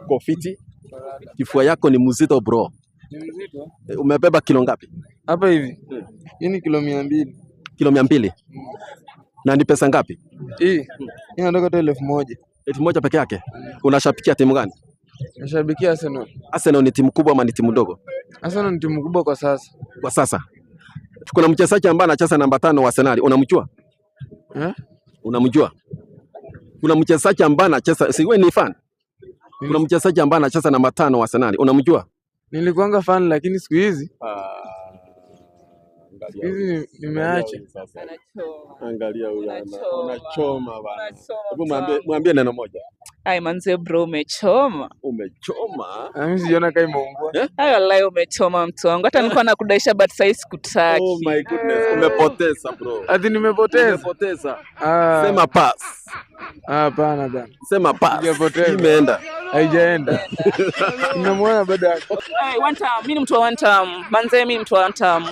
Uko fiti? Kifua yako ni mzito bro. Ni mzito? Umebeba kilo ngapi? Hapa hivi. Hii ni kilo 200. Kilo 200. Na ni pesa ngapi? Hii inatoka tu 1000. 1000 peke yake. Unashabikia timu gani? Nashabikia Arsenal. Arsenal ni timu kubwa ama ni timu ndogo? Arsenal ni timu kubwa kwa sasa. Kwa sasa. Kuna mchezaji ambaye anacheza namba 5 wa Arsenal, unamjua? Unamjua? Kuna mchezaji ambaye anacheza, si wewe ni fan? Kuna mchezaji ambaye anacheza namba 5 wa Arsenal, unamjua? Nilikuanga fan lakini siku hizi nimeacha. Angalia huyu unachoma bana. Hebu mwambie neno moja. Ai manze bro, umechoma. Umechoma? Mimi sijaona kama imeungua. Ai wallahi umechoma mtu wangu. Hata nilikuwa nakudaisha but sasa sikutaki. Oh my goodness, umepoteza bro. Hadi nimepoteza. Umepoteza. Sema pass. Hapana bana. Sema pass. Imeenda. Haijaenda. Nimemwona baada ya. Ai one time, mimi ni mtu wa one time. Manze mimi ni mtu wa one time.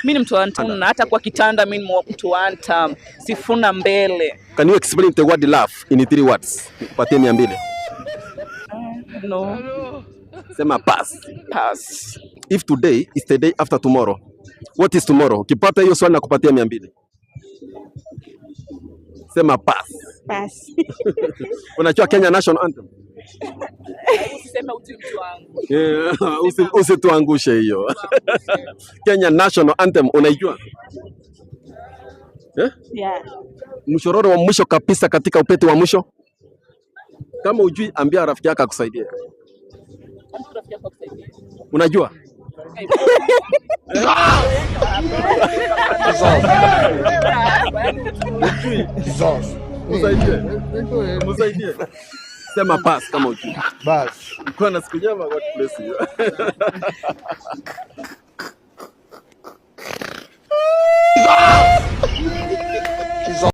Mimi ni mtu wa one time na hata kwa kitanda mimi ni mtu wa one time. Sifuna mbele. Can you explain the word love in 3 words? Patie 200. No. Sema pass. Pass. If today is the day after tomorrow, what is tomorrow? Ukipata hiyo swali na kupatia 200. Sema pass. Pass. Unajua Kenya National Anthem? Usiseme mtu wangu. Usituangushe hiyo. Kenya National Anthem unaijua? Yeah. Mshororo wa mwisho kabisa katika upete wa mwisho. Kama ujui, ambia rafiki yako akusaidie. Unajua? Musaidie. Sema pass kama ujui. Bas. Kwa nasikia God bless you.